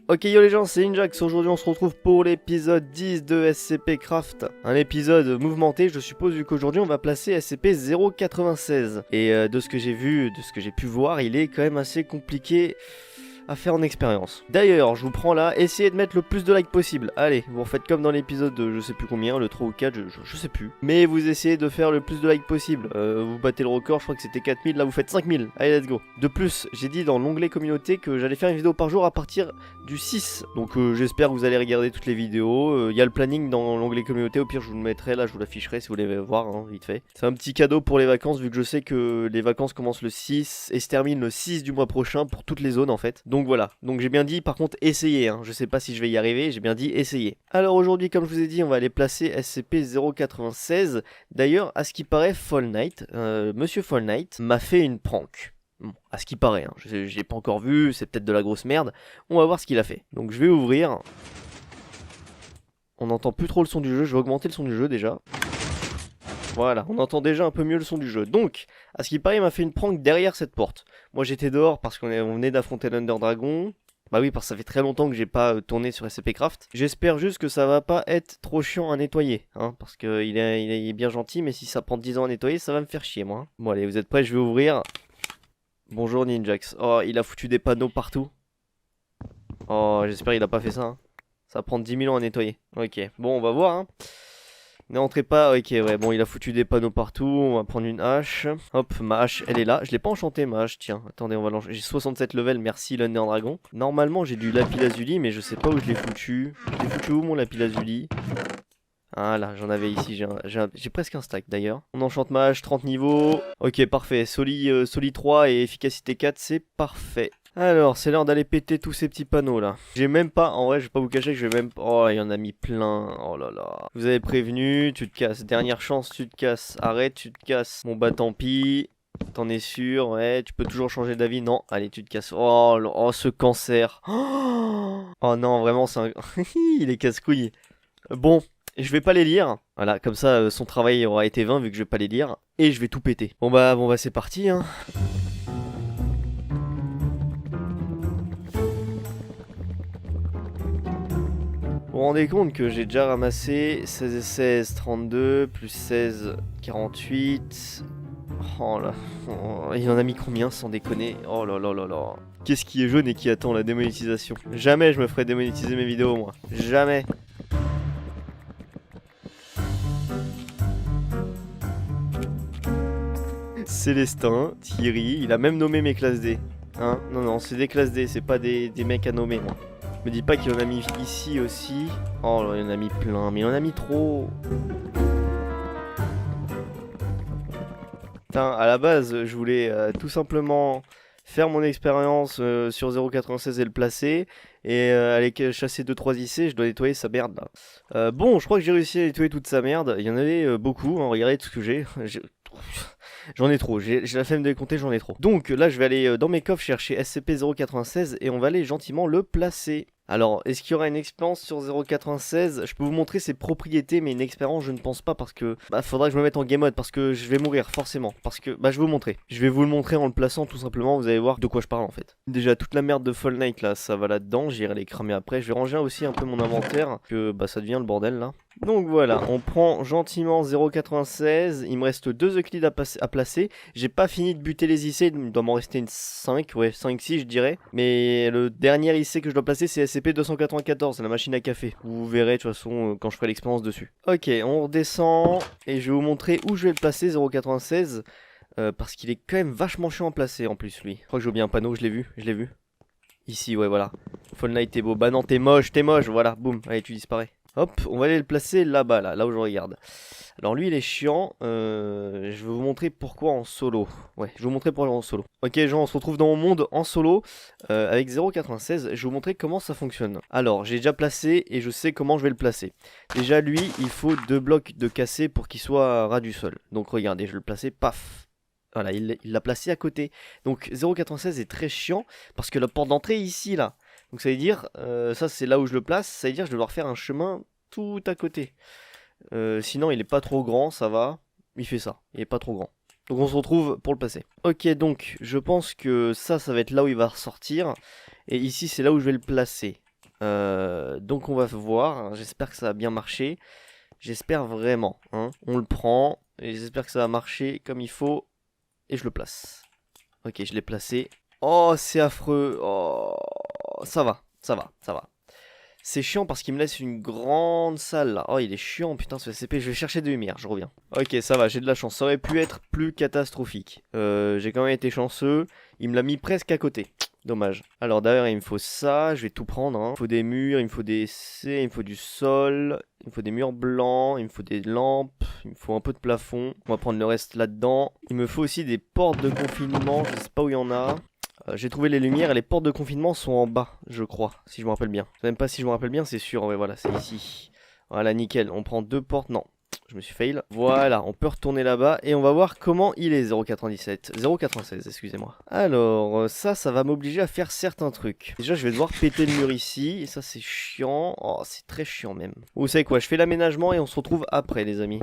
Ok yo les gens, c'est Injax, aujourd'hui on se retrouve pour l'épisode 10 de SCP Craft. Un épisode mouvementé je suppose, vu qu'aujourd'hui on va placer SCP-096. Et de ce que j'ai vu, de ce que j'ai pu voir, il est quand même assez compliqué à faire en expérience. D'ailleurs, je vous prends là, essayez de mettre le plus de likes possible. Allez, vous refaites comme dans l'épisode de je sais plus combien, le 3 ou 4, je sais plus. Mais vous essayez de faire le plus de likes possible. Vous battez le record, je crois que c'était 4000, là vous faites 5000. Allez, let's go. De plus, j'ai dit dans l'onglet communauté que j'allais faire une vidéo par jour à partir du 6. Donc j'espère que vous allez regarder toutes les vidéos. Il y a le planning dans l'onglet communauté, au pire je vous le mettrai, là je vous l'afficherai si vous voulez voir, hein, vite fait. C'est un petit cadeau pour les vacances, vu que je sais que les vacances commencent le 6 et se terminent le 6 du mois prochain pour toutes les zones en fait. Donc voilà, donc j'ai bien dit par contre essayez, hein. Je sais pas si je vais y arriver, j'ai bien dit essayez. Alors aujourd'hui comme je vous ai dit on va aller placer SCP-096. D'ailleurs à ce qui paraît Fall Knight, Monsieur Fall Knight m'a fait une prank. Bon, à ce qui paraît, hein. Je l'ai pas encore vu, c'est peut-être de la grosse merde. On va voir ce qu'il a fait. Donc je vais ouvrir. On n'entend plus trop le son du jeu, je vais augmenter le son du jeu déjà. Voilà, on entend déjà un peu mieux le son du jeu. Donc, à ce qui paraît, il m'a fait une prank derrière cette porte. Moi j'étais dehors parce qu'on venait d'affronter l'Under Dragon. Bah oui, parce que ça fait très longtemps que j'ai pas tourné sur SCP Craft. J'espère juste que ça va pas être trop chiant à nettoyer, hein, parce qu'il est bien gentil, mais si ça prend 10 ans à nettoyer, ça va me faire chier, moi. Bon allez, vous êtes prêts, je vais ouvrir. Bonjour Ninjax. Oh, il a foutu des panneaux partout. Oh, j'espère qu'il a pas fait ça, hein. Ça va prendre 10 000 ans à nettoyer. Ok, bon, on va voir, hein. N'entrez pas, ok, ouais, bon, il a foutu des panneaux partout, on va prendre une hache. Hop, ma hache, elle est là. Je l'ai pas enchantée, ma hache, tiens, attendez, on va l'enchanter. J'ai 67 level, merci l'Under Dragon. Normalement, j'ai du lapis lazuli, mais je sais pas où je l'ai foutu. Je l'ai foutu où, mon lapis lazuli? Ah là, j'en avais ici, j'ai presque un stack d'ailleurs. On enchante ma hache, 30 niveaux. Ok, parfait, Soli 3 et efficacité 4, c'est parfait. Alors, c'est l'heure d'aller péter tous ces petits panneaux là. J'ai même pas, en vrai, je vais pas vous cacher que je vais même pas... Oh, il y en a mis plein, oh là là. Vous avez prévenu, tu te casses. Dernière chance, tu te casses. Arrête, tu te casses. Bon bah tant pis. T'en es sûr, ouais, tu peux toujours changer d'avis. Non, allez, tu te casses. Oh, oh ce cancer. Oh non, vraiment, c'est un... il est casse-couille. Bon, je vais pas les lire. Voilà, comme ça, son travail aura été vain vu que je vais pas les lire. Et je vais tout péter. Bon bah c'est parti, hein. Vous vous rendez compte que j'ai déjà ramassé 16 et 16, 32, plus 16, 48... Oh là, oh, il en a mis combien sans déconner? Oh là là là là. Qu'est-ce qui est jaune et qui attend la démonétisation? Jamais je me ferai démonétiser mes vidéos, moi. Jamais. Célestin, Thierry, il a même nommé mes classes D. Hein? Non, non, c'est des classes D, c'est pas des mecs à nommer, moi. Me dis pas qu'il en a mis ici aussi. Oh là, il en a mis plein, mais il en a mis trop. Putain, à la base, je voulais tout simplement faire mon expérience sur 0.96 et le placer. Et aller chasser 2-3 IC, je dois nettoyer sa merde là. Bon, je crois que j'ai réussi à nettoyer toute sa merde. Il y en avait beaucoup, hein, regardez tout ce que j'ai. J'en ai trop, j'ai la flemme de les compter, j'en ai trop. Donc là je vais aller dans mes coffres chercher SCP-096 et on va aller gentiment le placer. Alors, est-ce qu'il y aura une expérience sur 0.96? Je peux vous montrer ses propriétés, mais une expérience, je ne pense pas parce que... Bah, faudra que je me mette en game mode parce que je vais mourir, forcément. Parce que... Bah, je vais vous montrer. Je vais vous le montrer en le plaçant, tout simplement, vous allez voir de quoi je parle, en fait. Déjà, toute la merde de Fall Knight, là, ça va là-dedans. J'irai les cramer après. Je vais ranger aussi un peu mon inventaire, que, bah, ça devient le bordel, là. Donc voilà, on prend gentiment 0.96, il me reste 2 Euclides à placer, j'ai pas fini de buter les IC, il doit m'en rester une 5, ouais 5-6 je dirais, mais le dernier IC que je dois placer c'est SCP-294, c'est la machine à café, vous verrez de toute façon quand je ferai l'expérience dessus. Ok, on redescend, et je vais vous montrer où je vais le placer 0.96, parce qu'il est quand même vachement chiant à placer en plus lui. Je crois que j'ai oublié un panneau, je l'ai vu. Ici, ouais voilà, Fall Knight t'es beau, bah non t'es moche, voilà, boum, allez tu disparais. Hop, on va aller le placer là-bas, là où je regarde. Alors lui il est chiant, je vais vous montrer pourquoi en solo. Ouais, je vais vous montrer pourquoi en solo. Ok les gens, on se retrouve dans mon monde en solo, avec 0.96, je vais vous montrer comment ça fonctionne. Alors, j'ai déjà placé et je sais comment je vais le placer. Déjà lui, il faut 2 blocs de cassé pour qu'il soit ras du sol. Donc regardez, je vais le placer, paf. Voilà, il l'a placé à côté. Donc 0.96 est très chiant, parce que la porte d'entrée est ici, là. Donc ça veut dire, ça c'est là où je le place, ça veut dire que je vais devoir faire un chemin tout à côté. Sinon il est pas trop grand, ça va. Il fait ça, il est pas trop grand. Donc on se retrouve pour le placer. Ok, donc je pense que ça va être là où il va ressortir. Et ici c'est là où je vais le placer. Donc on va voir, j'espère que ça va bien marcher. J'espère vraiment, hein. On le prend, et j'espère que ça va marcher comme il faut. Et je le place. Ok, je l'ai placé. Oh, c'est affreux. Oh, ça va, ça va, ça va. C'est chiant parce qu'il me laisse une grande salle là. Oh, il est chiant, putain, ce SCP. Je vais chercher des lumières, je reviens. Ok, ça va, j'ai de la chance. Ça aurait pu être plus catastrophique. J'ai quand même été chanceux. Il me l'a mis presque à côté. Dommage. Alors d'ailleurs, il me faut ça. Je vais tout prendre. Hein. Il me faut des murs, il me faut des C, il me faut du sol. Il me faut des murs blancs, il me faut des lampes. Il me faut un peu de plafond. On va prendre le reste là-dedans. Il me faut aussi des portes de confinement. Je sais pas où il y en a. J'ai trouvé les lumières et les portes de confinement sont en bas, je crois, si je me rappelle bien. Même pas si je me rappelle bien, c'est sûr, ouais, voilà, c'est ici. Voilà, nickel, on prend 2 portes, non, je me suis fail. Voilà, on peut retourner là-bas et on va voir comment il est, 0,97, 0,96, excusez-moi. Alors, ça va m'obliger à faire certains trucs. Déjà, je vais devoir péter le mur ici, et ça c'est chiant, oh, c'est très chiant même. Vous savez quoi, je fais l'aménagement et on se retrouve après, les amis.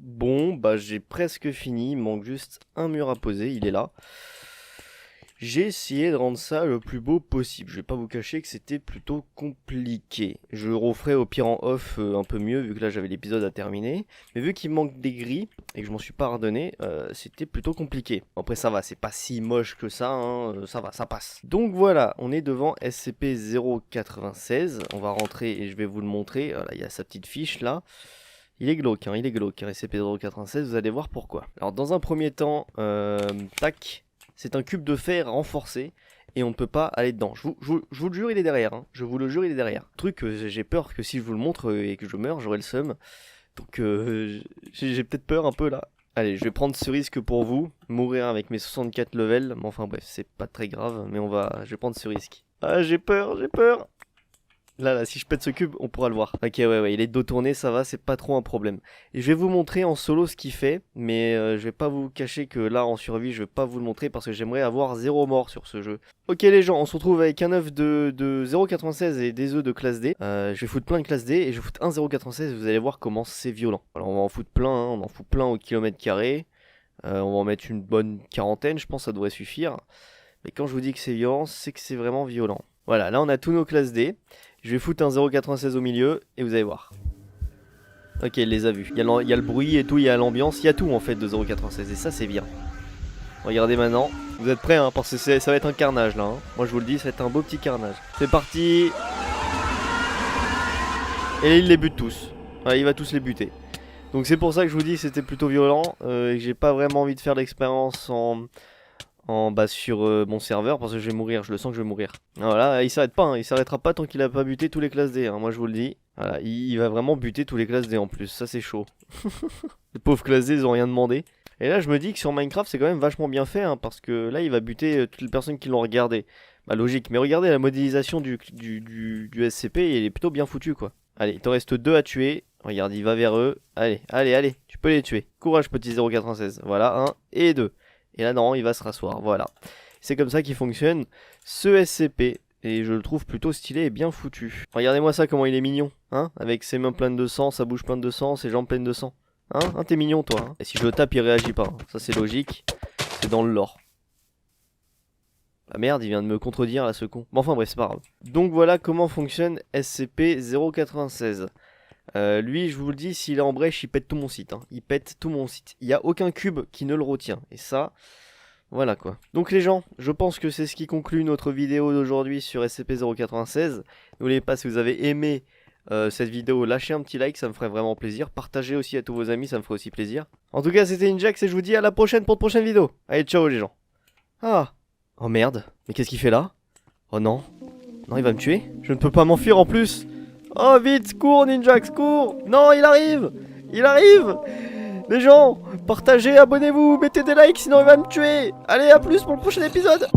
Bon, bah j'ai presque fini, il manque juste un mur à poser, il est là. J'ai essayé de rendre ça le plus beau possible, je vais pas vous cacher que c'était plutôt compliqué. Je referai au pire en off un peu mieux, vu que là j'avais l'épisode à terminer. Mais vu qu'il manque des gris, et que je m'en suis pas redonné, c'était plutôt compliqué. Après ça va, c'est pas si moche que ça, hein, ça va, ça passe. Donc voilà, on est devant SCP-096, on va rentrer et je vais vous le montrer, voilà, il y a sa petite fiche là. Il est glauque, hein, il est glauque, SCP-096, vous allez voir pourquoi. Alors dans un premier temps, tac, c'est un cube de fer renforcé et on ne peut pas aller dedans. Je vous le jure, il est derrière, hein. Je vous le jure, il est derrière. Truc, j'ai peur que si je vous le montre et que je meurs, j'aurai le seum. Donc j'ai peut-être peur un peu là. Allez, je vais prendre ce risque pour vous, mourir avec mes 64 levels. Mais enfin bref, c'est pas très grave, mais je vais prendre ce risque. Ah, j'ai peur, j'ai peur. Là, si je pète ce cube, on pourra le voir. Ok, ouais, il est de dos tourné, ça va, c'est pas trop un problème. Et je vais vous montrer en solo ce qu'il fait, mais je vais pas vous cacher que là, en survie, je vais pas vous le montrer parce que j'aimerais avoir 0 mort sur ce jeu. Ok les gens, on se retrouve avec un œuf de 0,96 et des œufs de classe D. Je vais foutre plein de classe D et je vais foutre un 0,96 et vous allez voir comment c'est violent. Alors on va en foutre plein, hein, on en fout plein au kilomètre carré. On va en mettre une bonne quarantaine, je pense que ça devrait suffire. Mais quand je vous dis que c'est violent, c'est que c'est vraiment violent. Voilà, là on a tous nos classes D. Je vais foutre un 0,96 au milieu et vous allez voir. Ok, il les a vus. Il y a le bruit et tout, il y a l'ambiance, il y a tout en fait de 0,96 et ça c'est bien. Regardez maintenant. Vous êtes prêts hein, parce que ça va être un carnage là. Hein. Moi je vous le dis, ça va être un beau petit carnage. C'est parti. Et il les bute tous. Ouais, il va tous les buter. Donc c'est pour ça que je vous dis que c'était plutôt violent et que j'ai pas vraiment envie de faire l'expérience sur mon serveur parce que je vais mourir, je le sens que je vais mourir. Voilà, il s'arrête pas, hein, il s'arrêtera pas tant qu'il a pas buté tous les classes D, hein, moi je vous le dis. Voilà, il va vraiment buter tous les classes D en plus, ça c'est chaud. Les pauvres classes D, ils ont rien demandé. Et là je me dis que sur Minecraft c'est quand même vachement bien fait, hein, parce que là il va buter toutes les personnes qui l'ont regardé. Bah logique, mais regardez la modélisation du SCP, il est plutôt bien foutu quoi. Allez, il t'en reste 2 à tuer. Regarde, il va vers eux. Allez, tu peux les tuer. Courage petit 0,96. Voilà, 1 et 2. Et là, non, il va se rasseoir, voilà. C'est comme ça qu'il fonctionne, ce SCP. Et je le trouve plutôt stylé et bien foutu. Regardez-moi ça, comment il est mignon, hein. Avec ses mains pleines de sang, sa bouche pleine de sang, ses jambes pleines de sang. Hein, t'es mignon, toi. Hein. Et si je le tape, il réagit pas. Hein. Ça, c'est logique. C'est dans le lore. Ah merde, il vient de me contredire, là, ce con. Bon, enfin, bref, c'est pas grave. Donc, voilà comment fonctionne SCP-096. Lui, je vous le dis, s'il est en brèche, il pète tout mon site. Hein. Il pète tout mon site. Il n'y a aucun cube qui ne le retient. Et ça, voilà quoi. Donc les gens, je pense que c'est ce qui conclut notre vidéo d'aujourd'hui sur SCP-096. N'oubliez pas, si vous avez aimé cette vidéo, lâchez un petit like, ça me ferait vraiment plaisir. Partagez aussi à tous vos amis, ça me ferait aussi plaisir. En tout cas, c'était Injax et je vous dis à la prochaine pour de prochaines vidéos. Allez, ciao les gens. Ah. Oh merde, mais qu'est-ce qu'il fait là? Oh non. Non, il va me tuer. Je ne peux pas m'enfuir en plus. Oh vite, cours Ninjax, cours. Non, il arrive. Il arrive. Les gens, partagez, abonnez-vous, mettez des likes, sinon il va me tuer. Allez, à plus pour le prochain épisode.